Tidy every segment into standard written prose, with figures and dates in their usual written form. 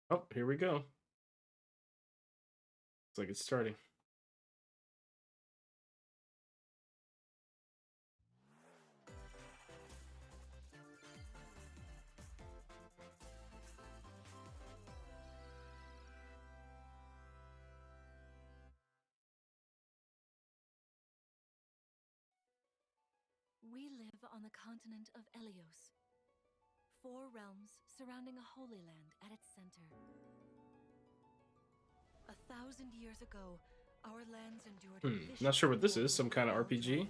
Oh, here we go. Looks like it's starting. We live on the continent of Elios. 4 realms surrounding a holy land at its center. 1,000 years ago, our lands endured a Not vicious sure what this war is. Some with kind of the Fell RPG. Dragon.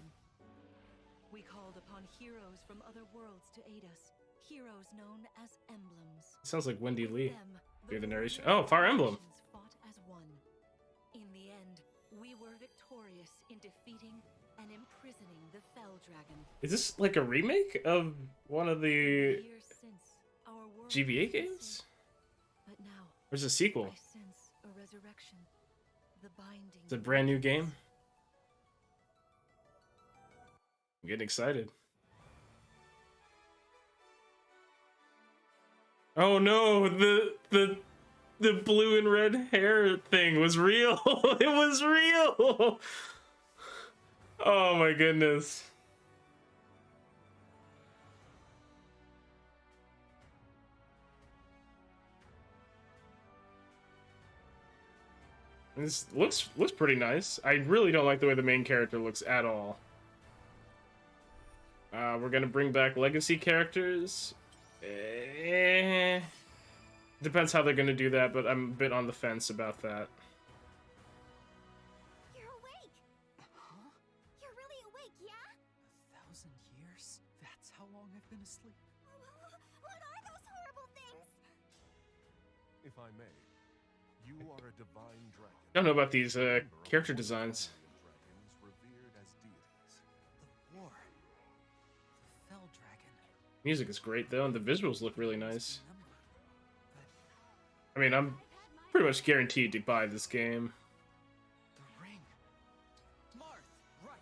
We called upon heroes from other worlds to aid us. Heroes known as emblems. Sounds like Wendy With Lee. them, Hear the narration. warriors Oh, of Fire the Emblem. nations fought as one. In the end, we were victorious in defeating and imprisoning the Fell Dragon. Is this like a remake of one of the Years since, our world GBA has been games? safe, but now Or is it a sequel? I sense a resurrection. The binding. It's a brand new game. I'm getting excited. Oh no, the blue and red hair thing was real. It was real. Oh my goodness. This looks pretty nice. I really don't like the way the main character looks at all. We're gonna bring back legacy characters. Depends how they're gonna do that, but I'm a bit on the fence about that. You're awake! Huh? You're really awake, yeah? 1,000 years? That's how long I've been asleep. What are those horrible things? If I may, you are a divine dragon. I don't know about these character designs. Dragons revered as deities. The war. The Fell Dragon. Music is great though, and the visuals look really nice. Number. I But mean, I'm pretty much guaranteed to buy this game. the ring. Marth, right.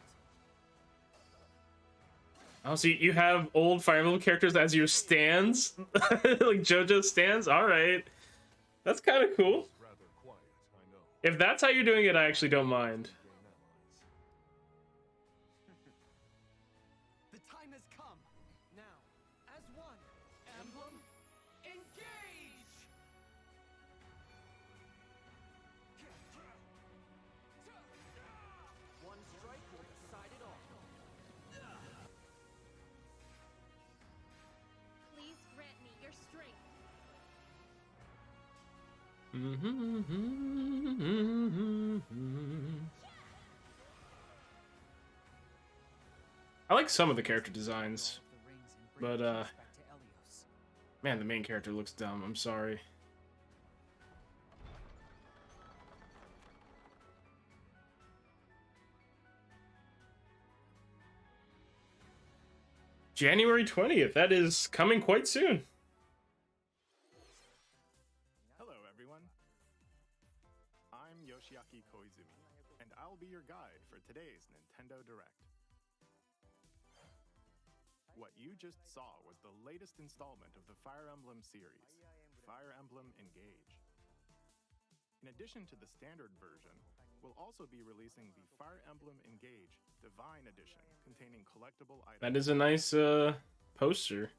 Oh, so you have old Fire Emblem characters as your stands? Like JoJo stands? Alright. That's kind of cool. It's rather quiet, I know. If that's how you're doing it, I actually don't mind. Gain allies. The time has come. Now, as one, Emblem, engage! One strike will decide it all. Please grant me your strength. I like some of the character designs, The rings and bring but peace back to Elios. man, the main character looks dumb. I'm sorry. January 20th. That is coming quite soon. Hello, everyone. I'm Yoshiaki Koizumi, and I'll be your guide for today's Nintendo Direct. What you just saw was the latest installment of the Fire Emblem series, Fire Emblem Engage. In addition to the standard version, we'll also be releasing the Fire Emblem Engage Divine Edition, containing collectible items. That is a nice poster.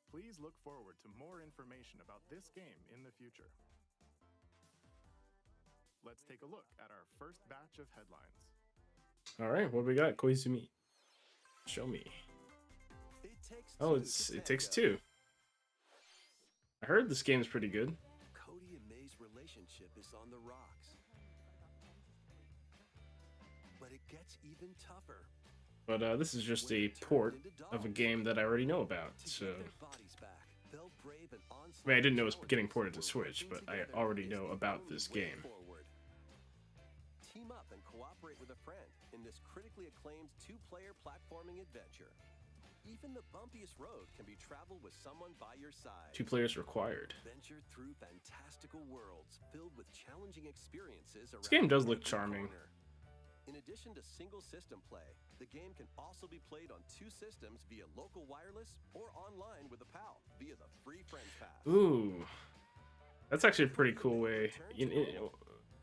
Please look forward to more information about this game in the future. Let's take a look at our first batch of headlines. All right, what do we got? Koizumi, show me. Oh, it takes two. I heard this game's pretty good. Cody and May's relationship is on the rocks. But it gets even tougher. But this is just a port of a game that I already know about, so... I mean, I didn't know it was getting ported to Switch, but I already know about this game. Team up and cooperate with a friend in this critically acclaimed two-player platforming adventure. Even the bumpiest road can be traveled with someone by your side. 2 players required. Venture through fantastical worlds filled with challenging experiences around This game does look every charming. corner. In addition to single system play, the game can also be played on 2 systems via local wireless or online with a pal via the free Friends Pass. Ooh. That's actually a pretty cool way.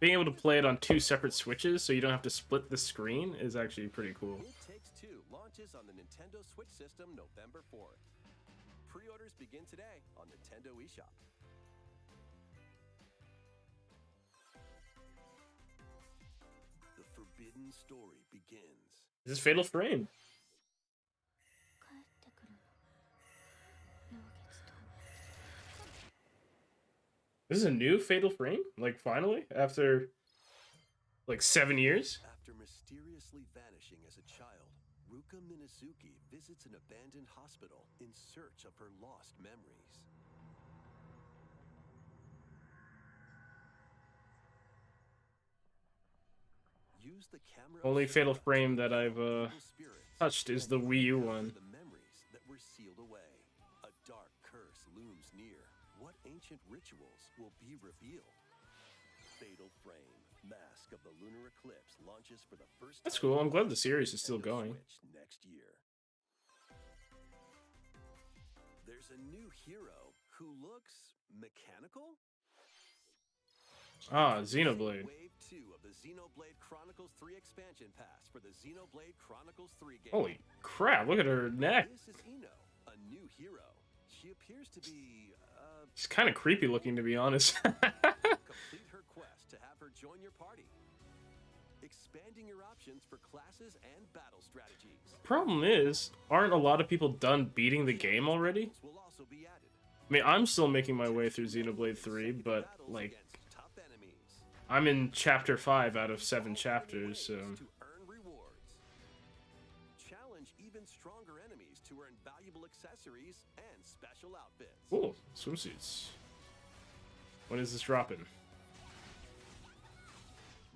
Being able to play it on 2 separate switches so you don't have to split the screen is actually pretty cool. It Takes Two launches on the Nintendo Switch system November 4th. Pre-orders begin today on Nintendo eShop. The forbidden story begins. This is Fatal Frame. 帰ってくるの陽月と This is a new Fatal Frame? Like, finally? After, like, 7 years? After mysteriously vanishing as a child, Ruka Minazuki visits an abandoned hospital in search of her lost memories. Use the camera Only Fatal Frame that I've spirits touched is the Wii U one. the memories that were sealed away. A dark curse looms near. What ancient rituals will be revealed? Fatal Frame, Mask of the Lunar Eclipse launches for the first That's time cool. I'm glad on the series is still Nintendo going. Switch next year. There's a new hero who looks mechanical. Ah, Xenoblade. Wave 2 of the Xenoblade Chronicles 3 expansion pass for the Xenoblade Chronicles 3 game. Holy crap, look at her neck. This is Ino, a new hero. She appears to be She's kind of creepy looking, to be honest. complete her quest to have her join your party. Expanding your options for classes and battle strategies. Problem is, aren't a lot of people done beating the game already? Will also be added. I mean, I'm still making my way through Xenoblade 3, but, like, Tough enemies. I'm in chapter 5 out of 7 chapters, so... To earn rewards. Challenge even stronger enemies to earn valuable accessories and special outfits. Cool, swimsuits. When is this dropping?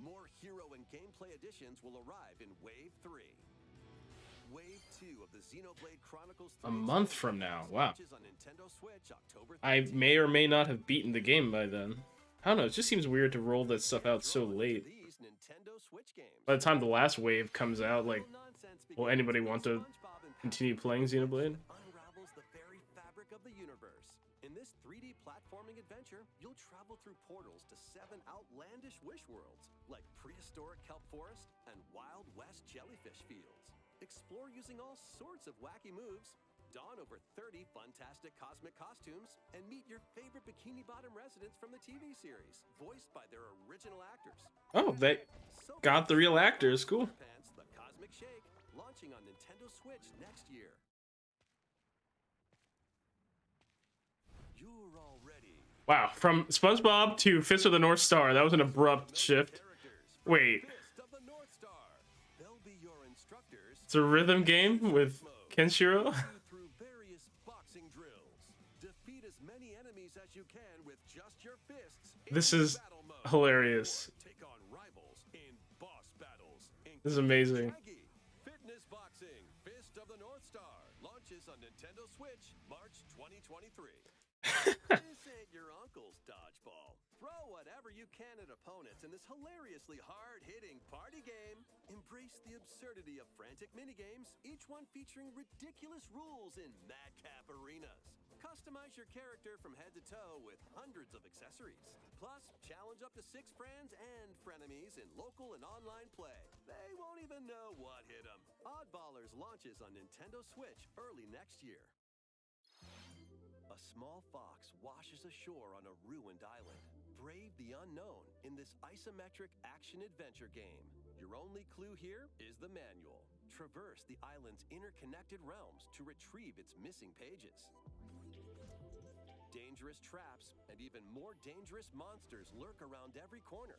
More hero and gameplay additions will arrive in Wave 3. Wave 2 of the Xenoblade Chronicles 3 A month from now, wow. launches on Nintendo Switch October I 13th. may or may not have beaten the game by then. I don't know, it just seems weird to roll that stuff out so late. These Nintendo Switch games. By the time the last wave comes out, like, Nonsense will begins anybody when want to SpongeBob and continue Patrick playing Xenoblade? unravels the very fabric of the universe. In this 3D platforming adventure, you'll travel through portals to 7 outlandish wish worlds, like prehistoric kelp forest and Wild West jellyfish fields. Explore using all sorts of wacky moves, don over 30 fantastic cosmic costumes, and meet your favorite Bikini Bottom residents from the TV series, voiced by their original actors. Oh, they So got the real actors, cool. Pants, the Cosmic Shake, launching on Nintendo Switch next year. You're all ready. Wow, from SpongeBob to Fist of the North Star, that was an abrupt shift. Characters. Wait, Fist of the North Star. They'll be your instructors. it's a rhythm game with Kenshiro? Through various boxing drills. Defeat as many enemies as you can with just your fists. in This is battle mode. hilarious. Or take on rivals in boss battles. This is amazing. Shaggy, Fitness Boxing, Fist of the North Star launches on Nintendo Switch March 2023. This ain't your uncle's dodgeball. Throw whatever you can at opponents in this hilariously hard-hitting party game. Embrace the absurdity of frantic minigames, each one featuring ridiculous rules in madcap arenas. Customize your character from head to toe with hundreds of accessories. Plus, challenge up to 6 friends and frenemies in local and online play. They won't even know what hit them. Oddballers launches on Nintendo Switch early next year. A small fox washes ashore on a ruined island. Brave the unknown in this isometric action-adventure game. Your only clue here is the manual. Traverse the island's interconnected realms to retrieve its missing pages. Dangerous traps and even more dangerous monsters lurk around every corner.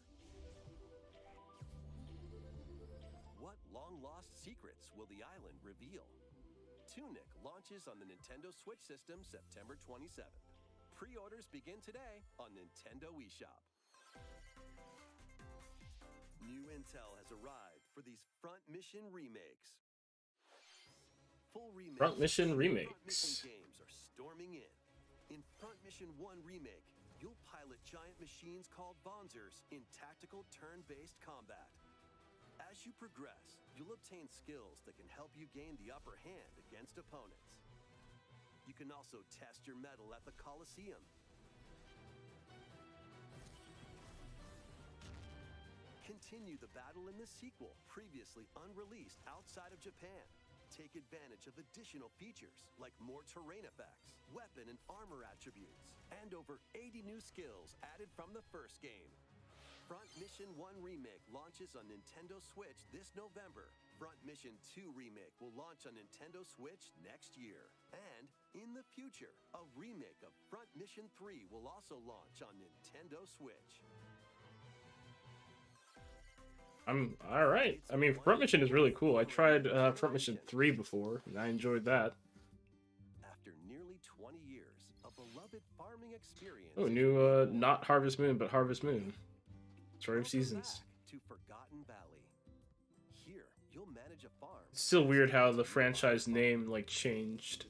What long-lost secrets will the island reveal? Tunic launches on the Nintendo Switch system September 27th. Pre-orders begin today on Nintendo eShop. New intel has arrived for these Front Mission remakes. Full remakes. Front Mission Front remakes. Mission games are storming in. In Front Mission 1 Remake, you'll pilot giant machines called Bonzers in tactical turn-based combat. As you progress, you'll obtain skills that can help you gain the upper hand against opponents. You can also test your mettle at the Coliseum. Continue the battle in the sequel, previously unreleased outside of Japan. Take advantage of additional features like more terrain effects, weapon and armor attributes, and over 80 new skills added from the first game. Front Mission 1 Remake launches on Nintendo Switch this November. Front Mission 2 Remake will launch on Nintendo Switch next year. And in the future, a remake of Front Mission 3 will also launch on Nintendo Switch. I'm all right. I mean, Front Mission is really cool. I tried Front Mission 3 before, and I enjoyed that. After nearly 20 years, a beloved farming experience. Oh, new not Harvest Moon, but Harvest Moon. Story of Seasons. To Forgotten Valley. Here, you'll manage a farm. It's still weird how the franchise name like changed.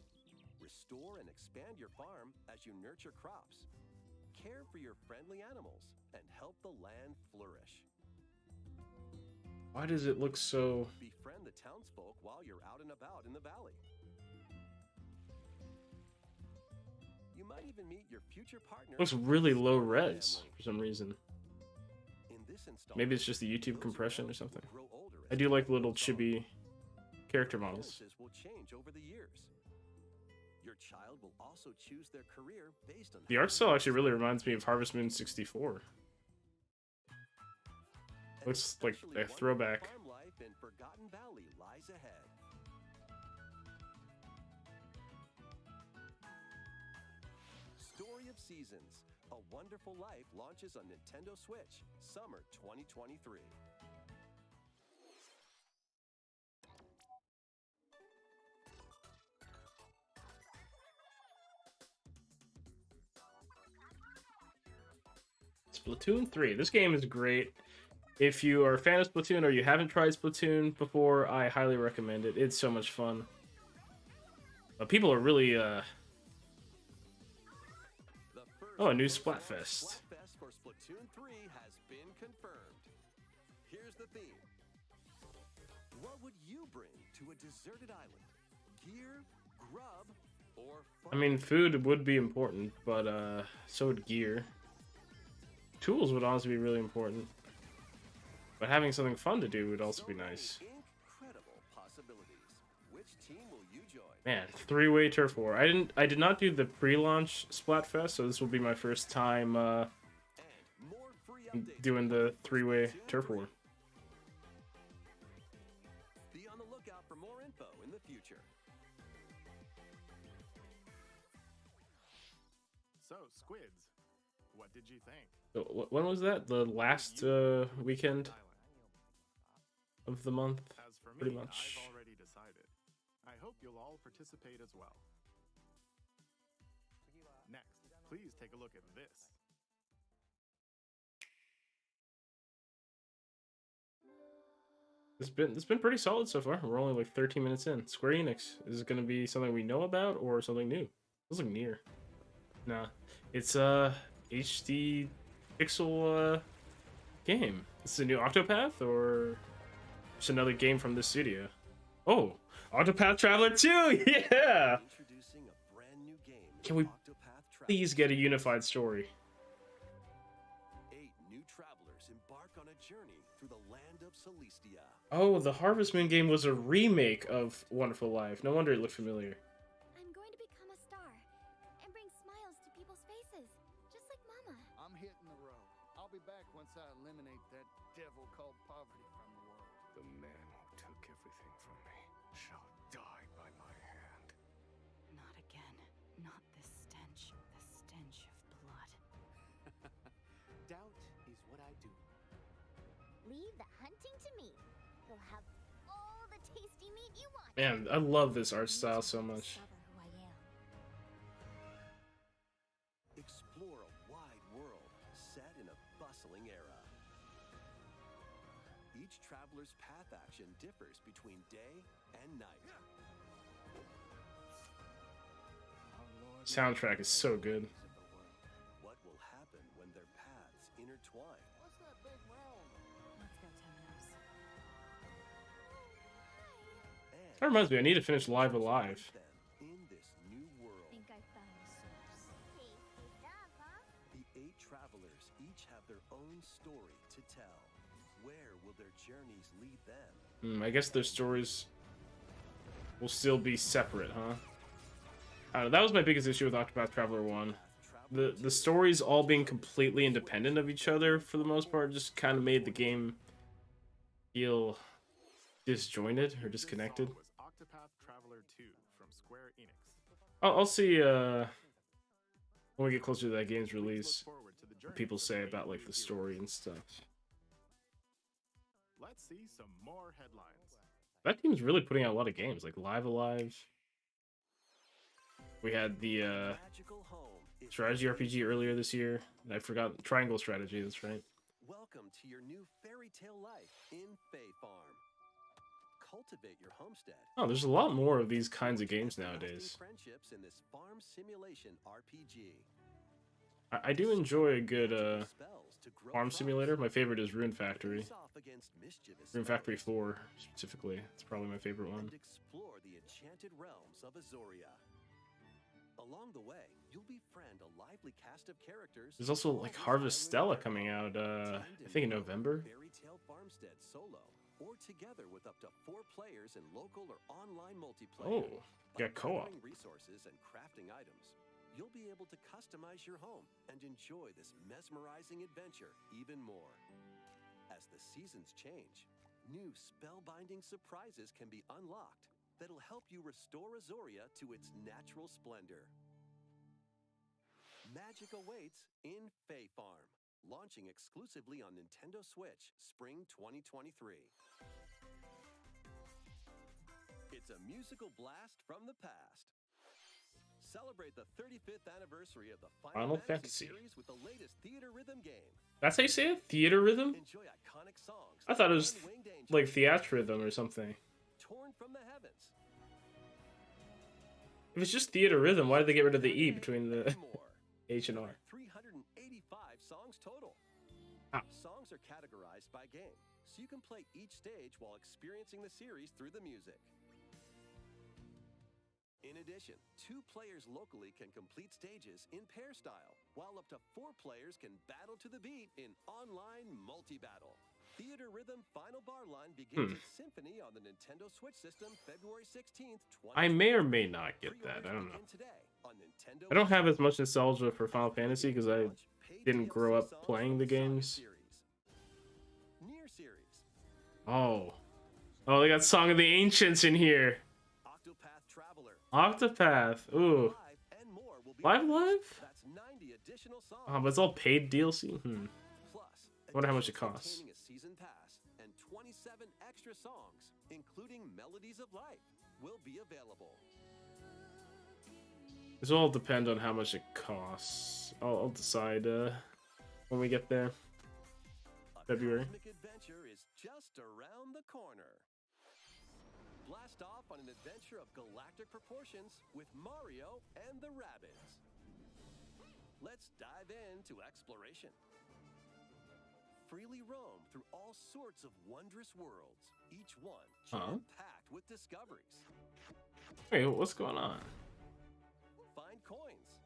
Restore and expand your farm as you nurture crops, care for your friendly animals, and help the land flourish. Why does it look so... Befriend the townsfolk while you're out and about in the valley. You might even meet your future partner. Looks really low res for some reason. In this installment, Maybe it's just the YouTube compression or something. grow older I as do the like game little goes on. chibi character models. Preferences will change over the years. Your child will also choose their career based on The how art style you actually really reminds me of Harvest Moon 64. And Looks like especially a wonderful throwback. Farm life in Forgotten Valley lies ahead. Story of Seasons: A Wonderful Life launches on Nintendo Switch, summer 2023. Splatoon 3. This game is great. If you are a fan of Splatoon or you haven't tried Splatoon before, I highly recommend it. It's so much fun. But people are really, The first Oh, a new official Splatfest. Splatfest for Splatoon 3 has been confirmed. Here's the theme. What would you bring to a deserted island? Gear, grub, or I mean, food would be important, but so would gear. Tools would honestly be really important. But having something fun to do would also be nice. Incredible possibilities. Which team will you join? Man, three-way turf war. I did not do the pre-launch Splatfest, so this will be my first time And more free updates doing the three-way Splatoon turf 3. war. Be on the lookout for more info in the future. So, Squids, what did you think? So, when was that? The last weekend of the month? As for me, Pretty much. I've already decided. I hope you'll all participate as well. Next, please take a look at this. It's been pretty solid so far. We're only like 13 minutes in. Square Enix. Is it going to be something we know about or something new? Feels like near. Nah, it's HD pixel game. This is a new Octopath or just another game from this studio? Oh, Octopath Traveler 2. Yeah. Introducing a brand new game. Can we Octopath Traveler. Please get a unified story. 8 new travelers embark on a journey through the land of Celestia. Oh, the Harvest Moon game was a remake of Wonderful Life. No wonder it looked familiar. I'm going to become a star and bring smiles to people's faces, just like Mama. I'm hitting the road. I'll be back once I eliminate that devil called poverty from the world. The man who took everything from me shall die by my hand. Not again. Not this stench. The stench of blood. Doubt is what I do. Leave the hunting to me. You'll have all the tasty meat you want. Man, I love this art style so much. Discover who I am. Explore a wide world set in a bustling era. Each traveler's path action differs between day and night. Soundtrack is so good. What will happen when their paths intertwine? What's that big round? Let's go, Temenos. And That reminds me, I need to finish Live Alive. them in this new world. Think I found the source. Tasty stuff, huh? The 8 travelers each have their own story to tell. Where will their journeys lead them? I guess their stories will still be separate, huh? I don't know, that was my biggest issue with Octopath Traveler 1. The stories all being completely independent of each other for the most part just kind of made the game feel disjointed or disconnected. This song was Octopath Traveler 2 from Square Enix. I'll see when we get closer to that game's Please look release forward to the what journey people with say great about like new the story heroes. and stuff. Let's see some more headlines. That team's really putting out a lot of games, like Live Alive. We had the Magical home is strategy RPG earlier this year. I forgot Triangle Strategy. That's right. Welcome to your new fairy tale life in Fay Farm. Cultivate your homestead. Oh, there's a lot more of these kinds of games nowadays. Friendships in this farm simulation RPG. I do enjoy a good Spells to grow farm crops. simulator. My favorite is Rune Factory. Face off against mischievous Rune Factory foes 4, specifically. It's probably my favorite one. and explore the enchanted realms of Azoria. Along the way, you'll befriend a lively cast of characters. There's also like Harvest Stella coming out, I think in November. Fairy Tale Farmstead solo, or together with up to 4 players in local or online multiplayer. Oh, By got co-op. gathering resources and crafting items, you'll be able to customize your home and enjoy this mesmerizing adventure even more. As the seasons change, new spellbinding surprises can be unlocked that'll help you restore Azoria to its natural splendor. Magic awaits in Fay Farm, launching exclusively on Nintendo Switch Spring 2023. It's a musical blast from the past. Celebrate the 35th anniversary of the Final Final Fantasy. Fantasy series with the latest theater rhythm game. That's how you say it? Theater rhythm? Enjoy iconic songs. I thought it was and winged angels like theatrhythm or something. torn from the heavens. If it's just theater rhythm, why did they get rid of the E between the And more. H and R? 385 songs total. Ah. Songs are categorized by game, so you can play each stage while experiencing the series through the music. In addition, 2 players locally can complete stages in pair style, while up to 4 players can battle to the beat in online multi-battle. Theater Rhythm Final Bar Line begins its symphony on the Nintendo Switch system February 16th, 2020. I may or may not get that. I don't know. Begin today on Nintendo I don't have as much nostalgia for Final Fantasy because I didn't grow up playing the games. Near series, Oh. Oh, they got Song of the Ancients in here. Octopath Traveler, Octopath. Ooh. Live, and more will be Live Live? That's 90 additional songs. Oh, but it's all paid DLC? Plus, I wonder how much it additions costs. containing a season pass and 27 extra songs, including Melodies of Life, will be available. This will all depend on how much it costs. I'll decide when we get there. A February. cosmic adventure is just around the corner. Blast off on an adventure of galactic proportions with Mario and the Rabbids. Let's dive into exploration. Freely roam through all sorts of wondrous worlds, each one jam-packed with discoveries. Wait, what's going on? Find coins.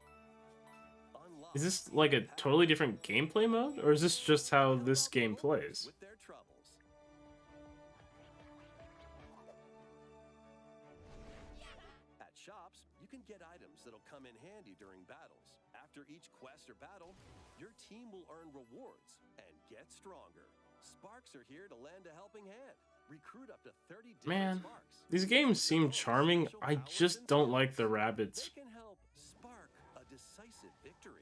Unlock Is this like a totally different gameplay mode? Or is this just how this game plays? with their troubles. At shops, you can get items that'll come in handy during battles. After each quest or battle, your team will earn rewards and get stronger. Sparks are here to lend a helping hand. Recruit up to 30 different Man, sparks. these games seem charming. I just don't like the rabbits. They can help spark a decisive victory.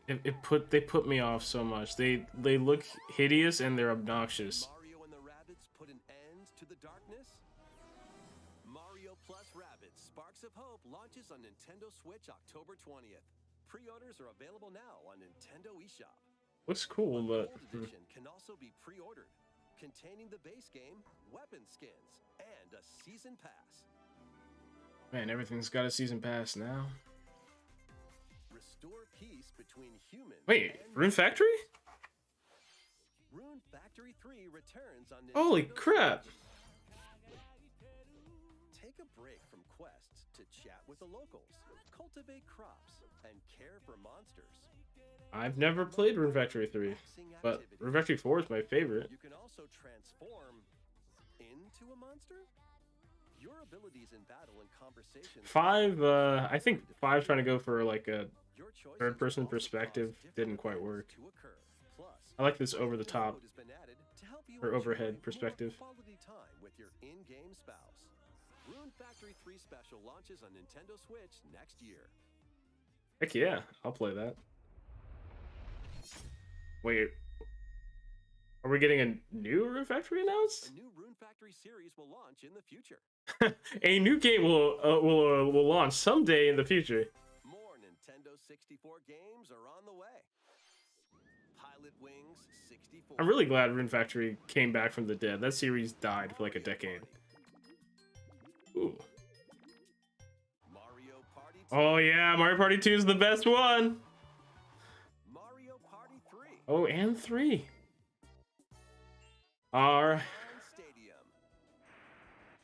They put me off so much. They look hideous and they're obnoxious. Mario and the Rabbids put an end to the darkness? Mario plus Rabbids Sparks of Hope launches on Nintendo Switch October 20th. Pre-orders are available now on Nintendo eShop. Looks cool, but Gold Edition can also be pre-ordered, containing the base game, weapon skins, and a season pass. man, everything's got a season pass now. Restore peace between humans. Wait, and Rune Factory? Rune Factory 3 returns on Nintendo Holy crap! Take a break from quests to chat with the locals, cultivate crops, and care for monsters. I've never played Rune Factory 3, but Rune Factory 4 is my favorite. You can also transform into a monster. Your abilities in battle and conversation. 5, I think 5 trying to go for like a third-person perspective didn't quite work. I like this over-the-top or overhead perspective. Quality time with your in-game spouse. Rune Factory 3 Special launches on Nintendo Switch next year. Heck yeah, I'll play that. Wait, are we getting a new Rune Factory announced? A new Rune Factory series will launch in the future. A new game will launch someday in the future. More Nintendo 64 games are on the way. Pilot Wings 64. I'm really glad Rune Factory came back from the dead. That series died for like a decade. Ooh. Mario Party 2. Oh yeah, Mario Party 2 is the best one. Mario Party 3. Oh, and 3. Alright. Stadium.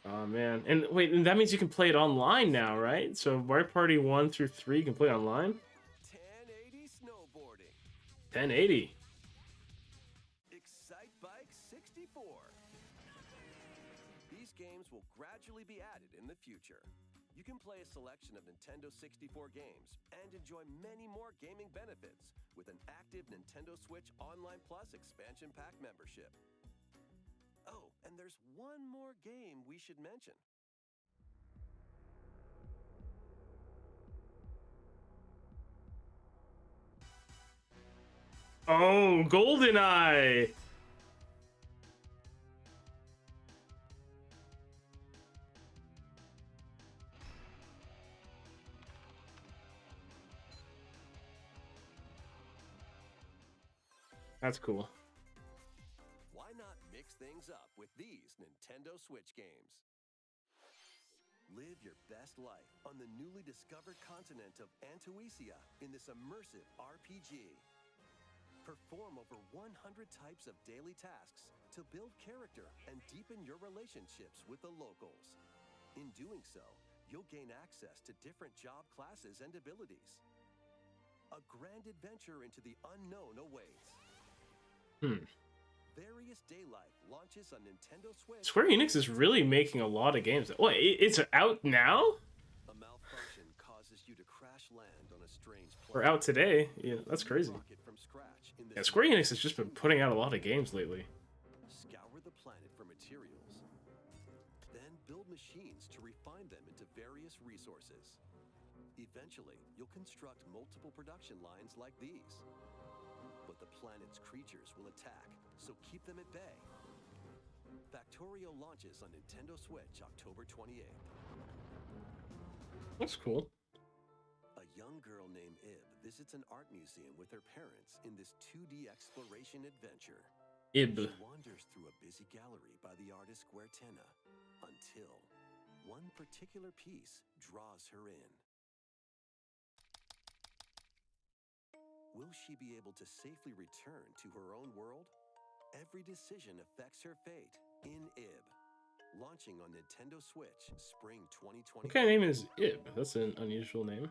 Oh man, and wait, and that means you can play it online now, right? So Mario Party 1 through 3 can play online? 1080 snowboarding. 1080. Excite Bike 64. These games will gradually be added in the future. You can play a selection of Nintendo 64 games and enjoy many more gaming benefits with an active Nintendo Switch Online Plus expansion pack membership. Oh, and there's one more game we should mention. Oh, GoldenEye! That's cool. Why not mix things up with these Nintendo Switch games? Live your best life on the newly discovered continent of Antuisia in this immersive RPG. Perform over 100 types of daily tasks to build character and deepen your relationships with the locals. In doing so, you'll gain access to different job classes and abilities. A grand adventure into the unknown awaits. Various Daylife launches on Nintendo Switch. Square Enix is really making a lot of games. Wait, it's out now? A malfunction causes you to crash land on a strange planet. Or out today? Yeah, that's crazy. From scratch in Yeah, this Square Enix has just been putting out a lot of games lately. Scour the planet for materials. Then build machines to refine them into various resources. Eventually, you'll construct multiple production lines like these. But the planet's creatures will attack, so keep them at bay. Factorio launches on Nintendo Switch October 28th. That's cool. A young girl named Ib visits an art museum with her parents in this 2D exploration adventure. Ib. She wanders through a busy gallery by the artist Guertena until one particular piece draws her in. Will she be able to safely return to her own world? Every decision affects her fate in Ib. Launching on Nintendo Switch spring 2020. What kind of name is Ib? That's an unusual name.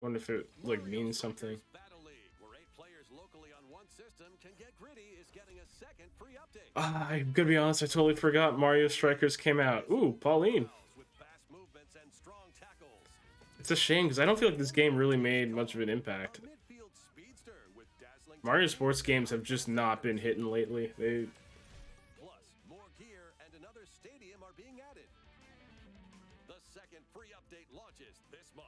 Wonder if it like means something. Battle League, where 8 players locally on one system can get gritty, is getting a second free update. I'm gonna be honest, I totally forgot Mario Strikers came out. Ooh, Pauline. With fast movements and strong tackles. It's a shame because I don't feel like this game really made much of an impact. A midfield speedster with dazzling Mario sports games have just not been hitting lately. Plus, more gear and another stadium are being added. The second free update launches this month.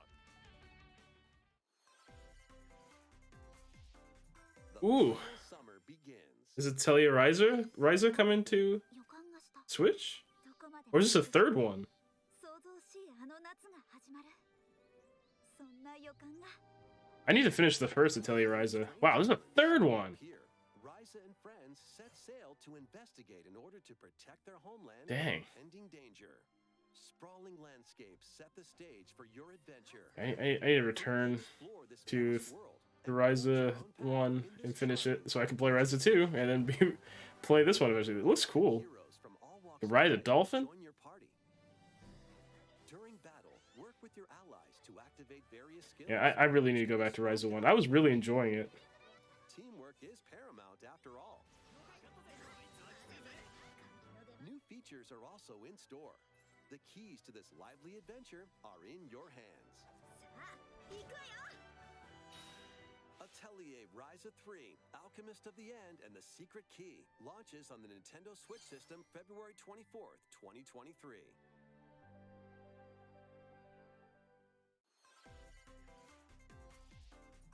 The Ooh. final summer begins. Is it Tellurizer? Ryza coming to 予感がした Switch? どこまで Or is this a third one? 想像しいあの夏が始まるそんな予感が I need to finish the first of Tellurizer. Wow, there's a third one. Here, Ryza and friends set sail to investigate in order to protect their homeland Dang. from impending danger. Sprawling landscapes set the stage for your adventure. I need to return Explore this to vast world the and Ryza forge your own path 1 in and this finish story. it so I can play Ryza 2 and then play this one eventually. It looks cool. Heroes from all walks You of ride a life dolphin? join your party. During battle, work with your allies to activate various skills. Yeah, I really need to go back to Rise of 1. I was really enjoying it. Teamwork is paramount after all. New features are also in store. The keys to this lively adventure are in your hands. Atelier Rise of 3, Alchemist of the End, and the Secret Key launches on the Nintendo Switch system February 24th, 2023.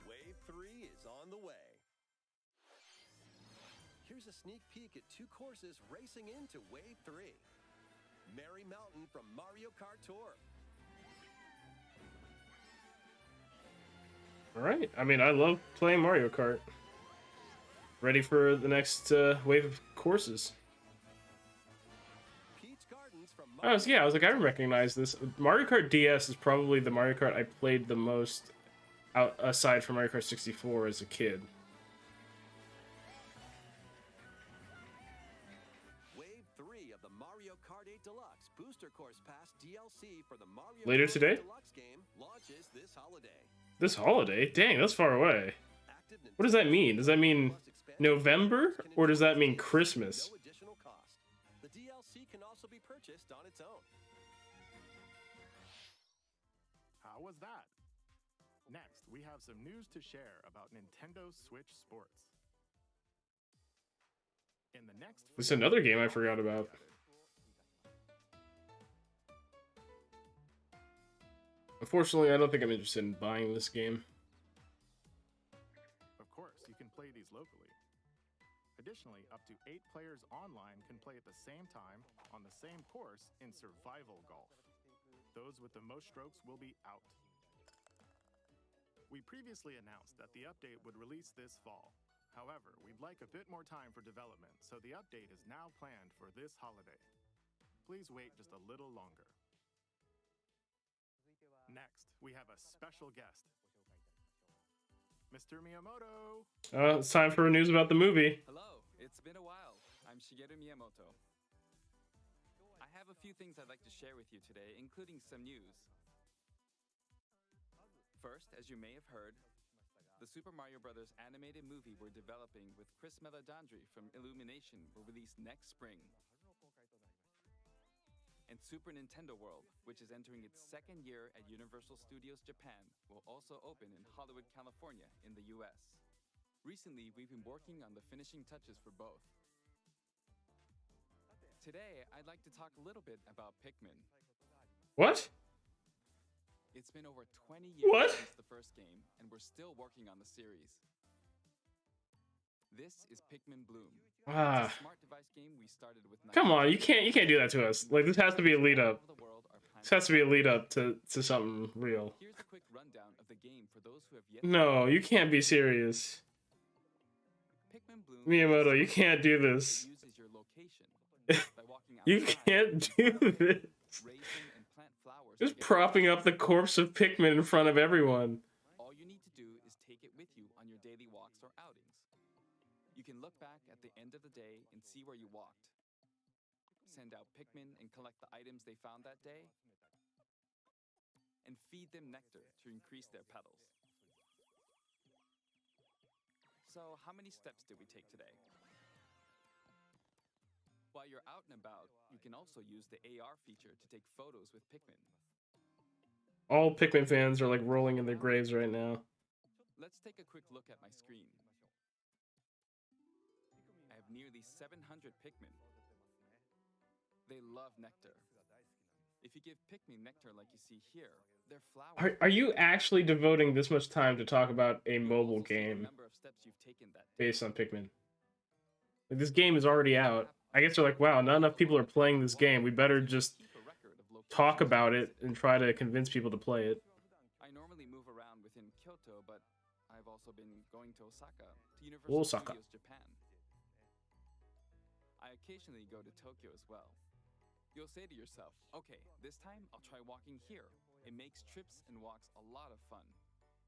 Wave 3 is on the way. Here's a sneak peek at 2 courses racing into Wave 3. Merry Mountain from Mario Kart Tour. All right. I mean, I love playing Mario Kart. Ready for the next wave of courses. Peach Gardens from Oh, yeah, I was like, I recognize this. Mario Kart DS is probably the Mario Kart I played the most aside from Mario Kart 64 as a kid. Wave 3 of the Mario Kart 8 Deluxe Booster Course Pass DLC for the Mario Later Kart today? 8 Deluxe game launches this holiday. This holiday? Dang, that's far away. Active What does that Nintendo mean? Does that mean Plus expansion November? can Or does enjoy that mean DLC at Christmas? No additional cost. The DLC can also be purchased on its own. How was that? Next, we have some news to share about Nintendo Switch Sports. In the next This is another game I forgot about. Unfortunately, I don't think I'm interested in buying this game. Of course, you can play these locally. Additionally, up to 8 players online can play at the same time on the same course in survival golf. Those with the most strokes will be out. We previously announced that the update would release this fall. However, we'd like a bit more time for development, so the update is now planned for this holiday. Please wait just a little longer. Next, we have a special guest. Mr. Miyamoto! It's time for news about the movie. Hello, it's been a while. I'm Shigeru Miyamoto. I have a few things I'd like to share with you today, including some news. First, as you may have heard, the Super Mario Bros. Animated movie we're developing with Chris Meledandri from Illumination will release next spring. And Super Nintendo World, which is entering its second year at Universal Studios Japan, will also open in Hollywood, California, in the US. Recently, we've been working on the finishing touches for both. Today, I'd like to talk a little bit about Pikmin. What? It's been over 20 years What? since the first game, and we're still working on the series. This is Pikmin Bloom. Ah. It's a smart device game we started with. Come on, you can't do that to us. Like, this has to be a lead up. This has to be a lead up to something real. Here's a quick rundown of the game for those who have yet. No, you can't be serious. Pikmin Bloom Miyamoto, you can't do this. uses your location by walking You outside, can't do this. raising and plant flowers. Just to get propping up the corpse of Pikmin in front of everyone. All you need to do is take it with you on your daily walks or outings. You can look back at the end of the day and see where you walked. Send out Pikmin and collect the items they found that day. And feed them nectar to increase their petals. So, how many steps did we take today? While you're out and about, you can also use the AR feature to take photos with Pikmin. All Pikmin fans are like rolling in their graves right now. Let's take a quick look at my screen. I have nearly 700 Pikmin. They love nectar. If you give Pikmin nectar like you see here, their flowers... Are you actually devoting this much time to talk about a You'll mobile also see the game number of steps you've taken that day. based on Pikmin? Like, this game is already out. I guess they're like, wow, not enough people are playing this game. We better just Keep a record of talk locations about you it visit. and try to convince people to play it. I normally move around within Kyoto, but I've also been going to Osaka, to Universal Osaka. Studios Japan. I occasionally go to Tokyo as well. You'll say to yourself, okay, this time I'll try walking here. It makes trips and walks a lot of fun.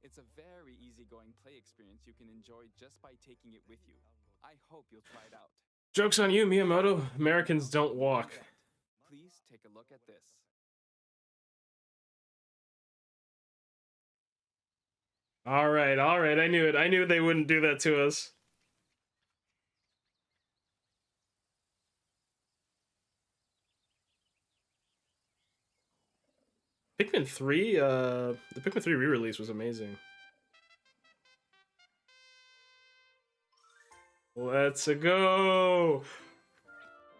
It's a very easygoing play experience you can enjoy just by taking it with you. I hope you'll try it out. Joke's on you, Miyamoto. Americans don't walk. Please take a look at this. All right, all right. I knew it. I knew they wouldn't do that to us. Pikmin 3, the Pikmin 3 re-release was amazing. Let's go!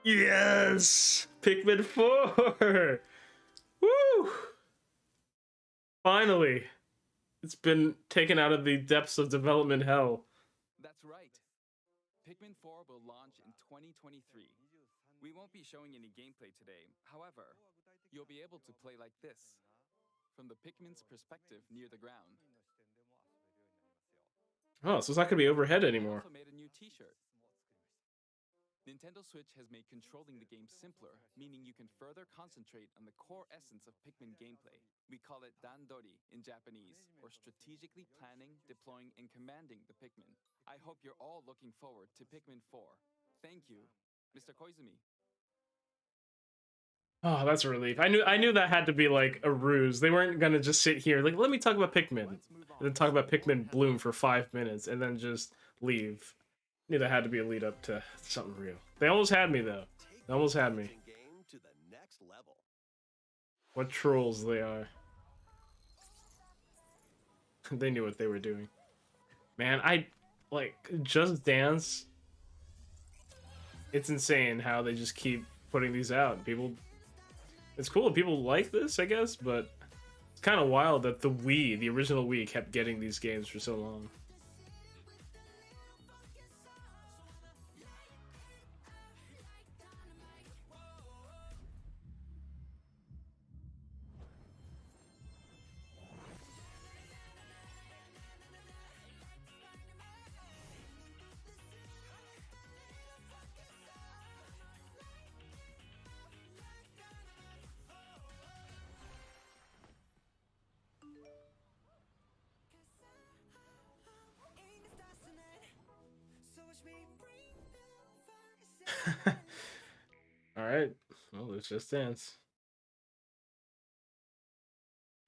Yes! Pikmin 4! Woo! Finally! It's been taken out of the depths of development hell. That's right. Pikmin 4 will launch in 2023. We won't be showing any gameplay today. However, you'll be able to play like this, from the Pikmin's perspective near the ground. Oh, so it's not gonna be overhead I anymore. also made a new t-shirt. Nintendo Switch has made controlling the game simpler, meaning you can further concentrate on the core essence of Pikmin gameplay. We call it Dandori in Japanese, or strategically planning, deploying, and commanding the Pikmin. I hope you're all looking forward to Pikmin 4. Thank you, Mr. Koizumi. Oh, that's a relief. I knew that had to be like a ruse. They weren't gonna just sit here like, let me talk about Pikmin, and then talk about Pikmin Bloom for 5 minutes, and then just leave. Knew that had to be a lead up to something real. They almost had me though. They almost had me. Game to the next level. What trolls they are. They knew what they were doing. Man, I like Just Dance. It's insane how they just keep putting these out. People, it's cool that people like this, I guess, but it's kind of wild that the Wii, the original Wii, kept getting these games for so long. All right, well, let's Just Dance.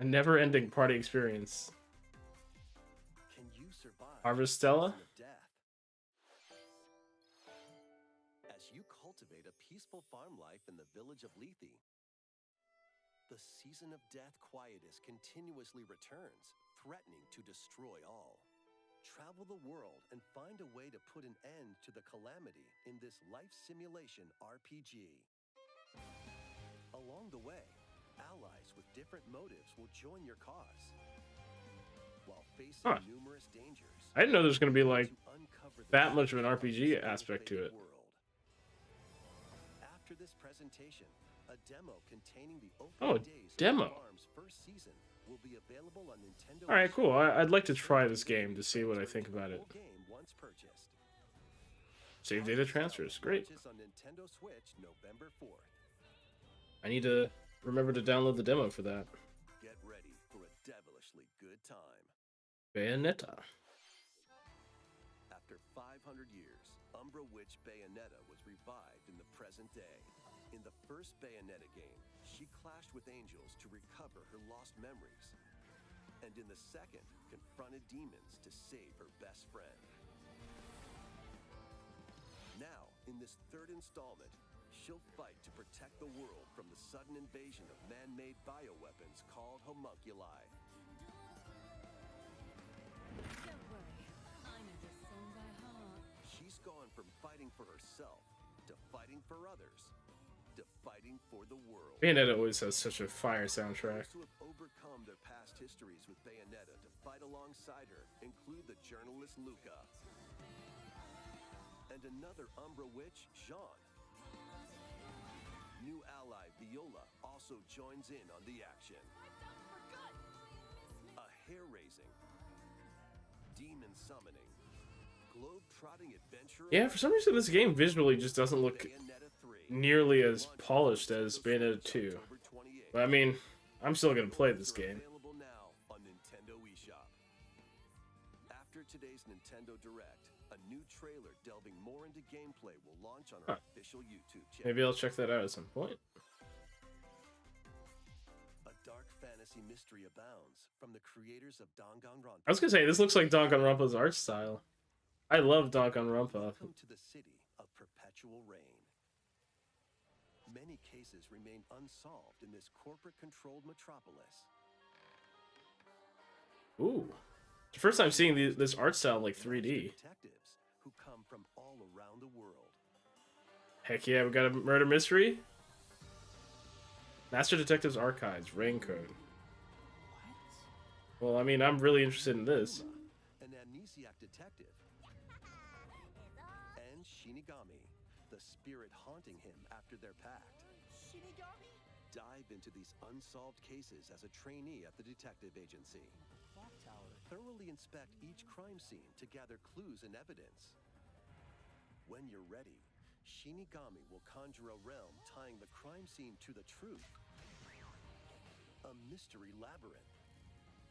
A never-ending party experience. Can you survive Harvestella? the season of death? As you cultivate a peaceful farm life in the village of Lethe, the season of death quietus continuously returns, threatening to destroy all. Travel the world and find a way to put an end to the calamity in this life simulation RPG. Along the way, allies with different motives will join your cause. While facing numerous dangers, I didn't know there's gonna be like to uncover the that much of an secrets RPG this aspect to it. ill-fated world. After this presentation, a demo containing the Oh, opening days demo. of the farm's first season will be available on Nintendo. All right, cool. eShop. I'd like to try this game to see what I think about it. Full game once purchased. Save data transfers, great. Launches on Nintendo Switch November 4th. I need to remember to download the demo for that. Get ready for a devilishly good time. Bayonetta. After 500 years, Umbra Witch Bayonetta was revived in the present day. In the first Bayonetta game, she clashed with angels to recover her lost memories. And in the second, confronted demons to save her best friend. Now, in this third installment, she'll fight to protect the world from the sudden invasion of man-made bioweapons called homunculi. Don't worry, I know this song by heart. She's gone from fighting for herself to fighting for others to fighting for the world. Bayonetta always has such a fire soundtrack. Those who have overcome their past histories with Bayonetta to fight alongside her include the journalist Luca and another Umbra witch, Jean. New ally Viola also joins in on the action. A hair-raising, demon summoning, globe-trotting adventurer. Yeah, for some reason this game visually just doesn't look Bayonetta 3 nearly as polished as Bayonetta 2. October 28th. But I mean, I'm still gonna play this game. Available now on Nintendo eShop. After today's Nintendo Direct, a new trailer delving more into gameplay will launch on our official YouTube channel. Maybe I'll check that out at some point. A dark fantasy fantasy mystery abounds from the creators of Danganronpa. I was gonna say, this looks like Danganronpa's art style. I love Danganronpa. Welcome to the city of perpetual rain. Many cases remain unsolved in this corporate-controlled metropolis. Ooh. The first time seeing this art style like 3D. Detectives who come from all around the world. Heck yeah, we got a murder mystery. Master Detectives Archives, Rain Code. Well, I mean, I'm really interested in this. An amnesiac detective. And Shinigami, the spirit haunting him after their pact. Shinigami? Dive into these unsolved cases as a trainee at the detective agency. Clock tower. Thoroughly inspect each crime scene to gather clues and evidence. When you're ready, Shinigami will conjure a realm tying the crime scene to the truth. A mystery labyrinth.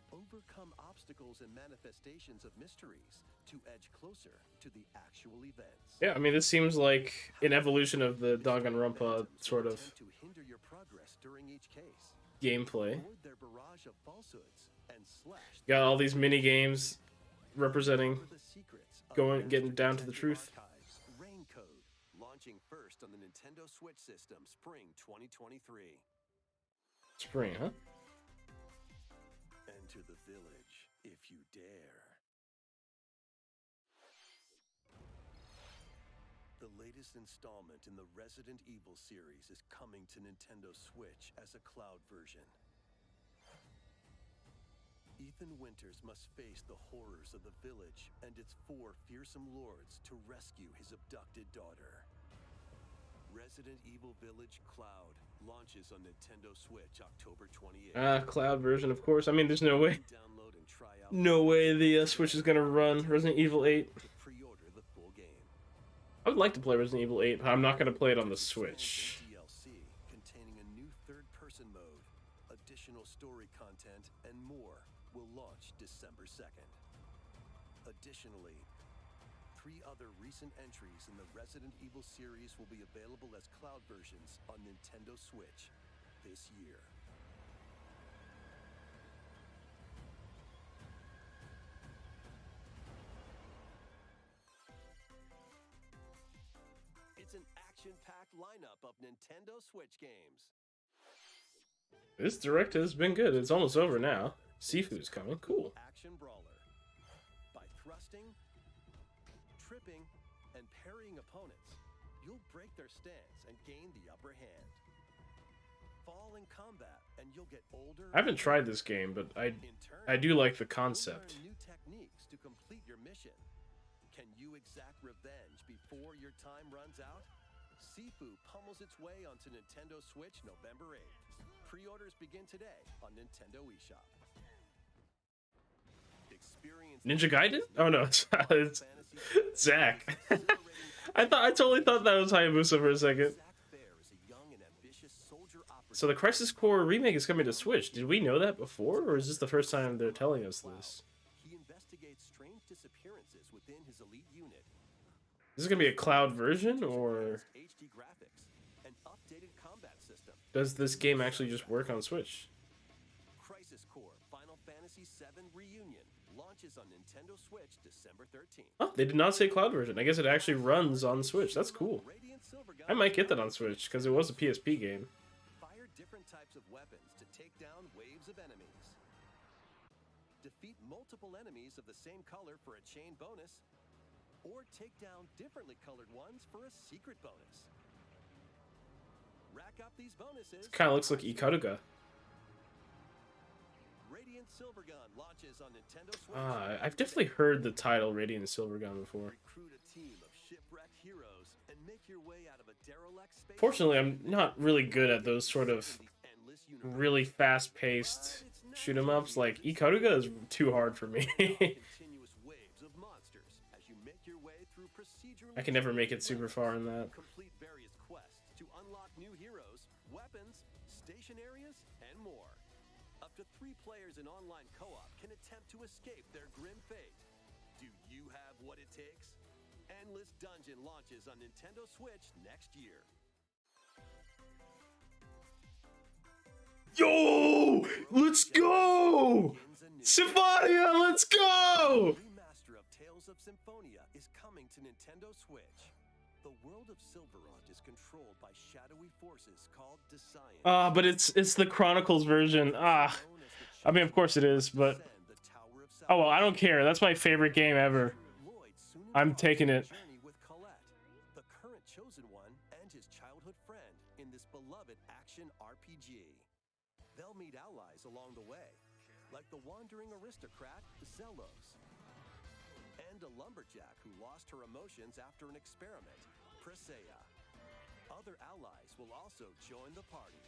Overcome obstacles and manifestations of mysteries to edge closer to the actual events. Yeah, I mean, this seems like an evolution of the Danganronpa sort of To hinder your progress during each case. gameplay. Avoid their barrage of falsehoods and slash Got all these mini games representing the secrets of getting down to the truth. Archives. Rain Code, launching first on the Nintendo Switch system, spring 2023. Spring, huh? Enter the village if you dare. The latest installment in the Resident Evil series is coming to Nintendo Switch as a cloud version. Ethan Winters must face the horrors of the village and its 4 fearsome lords to rescue his abducted daughter. Resident Evil Village Cloud launches on Nintendo Switch October 28th. Cloud version, of course. I mean, there's no way. Download and try out No way the Switch is gonna run Resident Evil 8. to pre-order the full game. I would like to play Resident Evil 8, but I'm not gonna play it on the Switch. DLC containing a new third-person mode, additional story content, and more will launch December 2nd. Additionally, 3 other recent entries in the Resident Evil series will be available as cloud versions on Nintendo Switch this year. It's an action-packed lineup of Nintendo Switch games. This direct has been good. It's almost over now. Sifu's coming. Cool. Action brawler. By thrusting, tripping, and parrying opponents, you'll break their stance and gain the upper hand. Fall in combat, and you'll get older. I haven't tried this game, but I In turn, do like the you'll concept. learn new techniques to complete your mission. Can you exact revenge before your time runs out? Sifu pummels its way onto Nintendo Switch November 8th. Pre-orders begin today on Nintendo eShop. Experience Ninja Gaiden? Oh no, it's Zack. I totally thought that was Hayabusa for a second. Zack Fair is a young and ambitious soldier operative. So the Crisis Core remake is coming to Switch. Did we know that before, or is this the first time they're telling us this? He investigates strange disappearances within his elite unit. Is this gonna be a cloud version, or HD graphics and updated combat system. does this game actually just work on Switch? Crisis Core Final Fantasy VII Reunion launches on Nintendo Switch December 13th. Oh, they did not say cloud version. I guess it actually runs on Switch. That's cool. Radiant Silvergun I might get that on Switch, because it was a PSP game. Fire different types of weapons to take down waves of enemies. Defeat multiple enemies of the same color for a chain bonus, or take down differently colored ones for a secret bonus. Rack up these bonuses. It kind of looks like Ikaruga. Radiant Silvergun launches on Nintendo Switch. I've definitely heard the title Radiant Silvergun before. Recruit a team of shipwrecked heroes and make your way out of a derelict space. Fortunately, I'm not really good at those sort of The endless universe. really fast-paced shoot 'em ups. Like Ikaruga is too hard for me. Continuous waves of monsters as you make your way through procedurally I can never make it super far in that. complete various quests to unlock new heroes, weapons, station areas, and more. Up to 3 players in online co-op can attempt to escape their grim fate. Do you have what it takes? Endless Dungeon launches on Nintendo Switch next year. Yo! go! Let's go! Symphonia, let's go! Remaster of Tales of Symphonia is coming to Nintendo Switch. The world of Silverrot is controlled by shadowy forces called Descience. But it's the Chronicles version. I mean, of course it is, but oh well, I don't care. That's my favorite game ever. I'm taking it. With Colette, the current chosen one and his childhood friend in this beloved action RPG. They'll meet allies along the way, like the wandering aristocrat Zelos, and a lumberjack who lost her emotions after an experiment, Presea. Other allies will also join the party.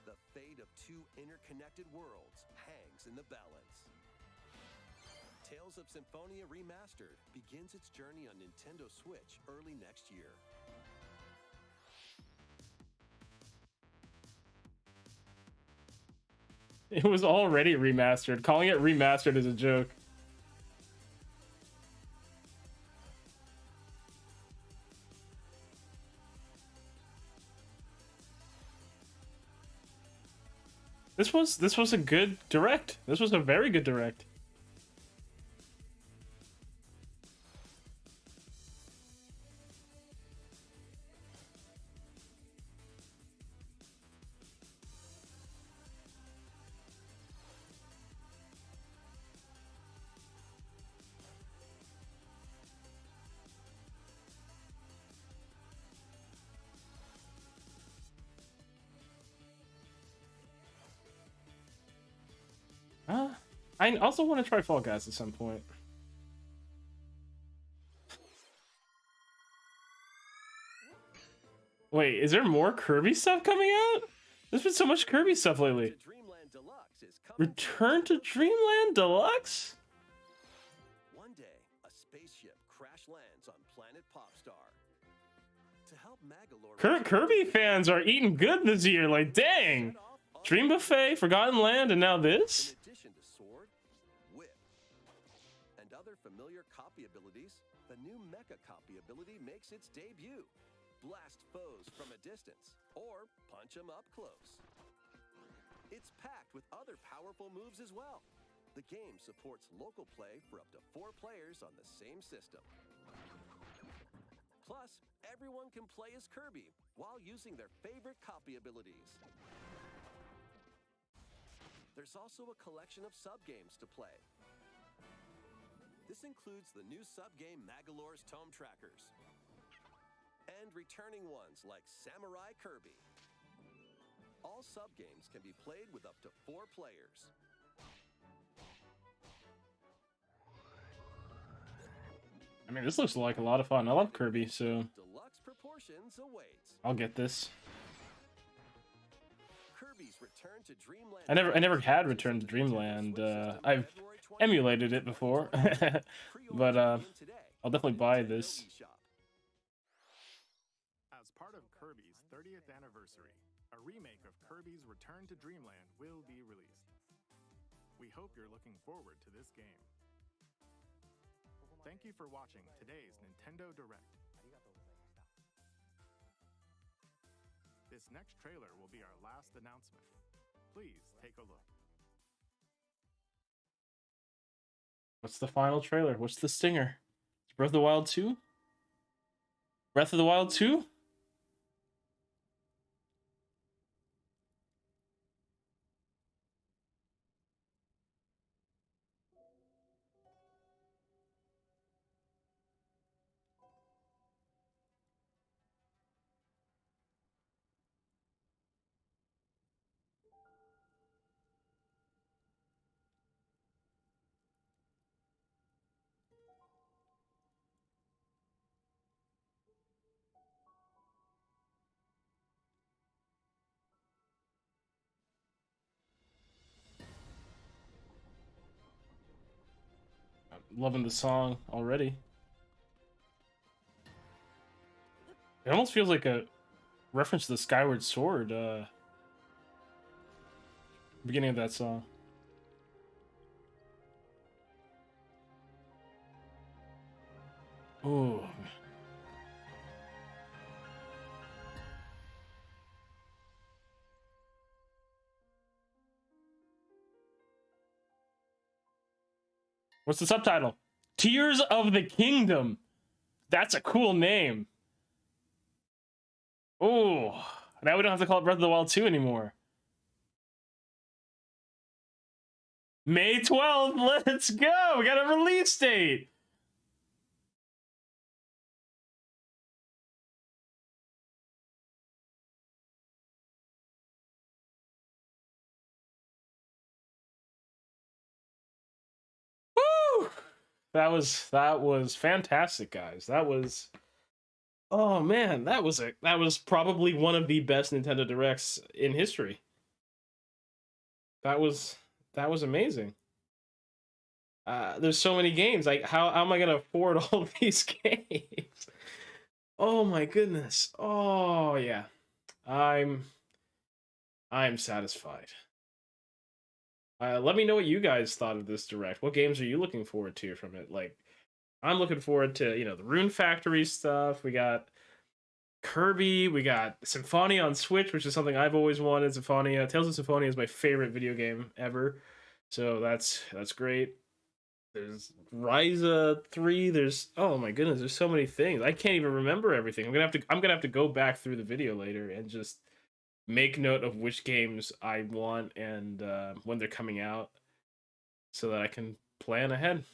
The fate of two interconnected worlds hangs in the balance. Tales of Symphonia Remastered begins its journey on Nintendo Switch early next year. It was already remastered. Calling it remastered is a joke. This was a good direct. This was a very good direct. I also want to try Fall Guys at some point. Wait, is there more Kirby stuff coming out? There's been so much Kirby stuff lately. Return to Dreamland Deluxe? One day, a spaceship crash lands on planet Popstar. To help Magalore, Kirby fans are eating good this year. Like, dang. Dream Buffet, Forgotten Land, and now this? in addition to sword, whip, and other familiar copy abilities, the new mecha copy ability makes its debut. Blast foes from a distance, or punch them up close. It's packed with other powerful moves as well. The game supports local play for up to 4 players on the same system. Plus, everyone can play as Kirby while using their favorite copy abilities. There's also a collection of sub-games to play. This includes the new sub-game Magalore's Tome Trackers, and returning ones like Samurai Kirby. All sub-games can be played with up to 4 players. I mean, this looks like a lot of fun. I love Kirby, so Deluxe proportions awaits. I'll get this. Kirby's Return to Dreamland. I never had Return to Dreamland. I've emulated it before, but I'll definitely buy this. As part of Kirby's 30th anniversary, a remake of Kirby's Return to Dreamland will be released. We hope you're looking forward to this game. Thank you for watching today's Nintendo Direct. This next trailer will be our last announcement. Please take a look. What's the final trailer? What's the stinger? Is Breath of the Wild 2? Breath of the Wild 2? I'm loving the song already. It almost feels like a reference to the Skyward Sword beginning of that song. Ooh. What's the subtitle? Tears of the Kingdom. That's a cool name. Oh, now we don't have to call it Breath of the Wild 2 anymore. May 12th, let's go! We got a release date! Woo! That was fantastic, guys. That was, oh man, that was probably one of the best Nintendo Directs in history. That was amazing. There's so many games. Like, how am I gonna afford all these games? Oh my goodness. Oh yeah. I'm satisfied. Let me know what you guys thought of this direct. What games are you looking forward to from it? Like, I'm looking forward to, the Rune Factory stuff. We got Kirby. We got Symphonia on Switch, which is something I've always wanted. Symphonia. Tales of Symphonia is my favorite video game ever. So that's great. There's Ryza 3. There's, oh my goodness, there's so many things. I can't even remember everything. I'm gonna have to go back through the video later and just make note of which games I want and when they're coming out so that I can plan ahead.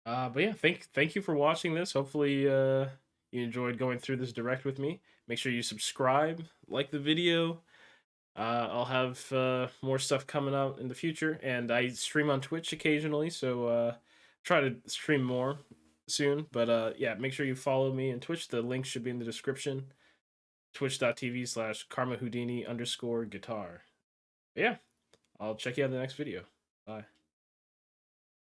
But yeah, thank you for watching this. Hopefully you enjoyed going through this direct with me. Make sure you subscribe, like the video. I'll have more stuff coming out in the future, and I stream on Twitch occasionally, so try to stream more soon. But yeah, make sure you follow me on Twitch. The link should be in the description. Twitch.tv/KarmaHoudini_guitar. But yeah, I'll check you out in the next video. Bye.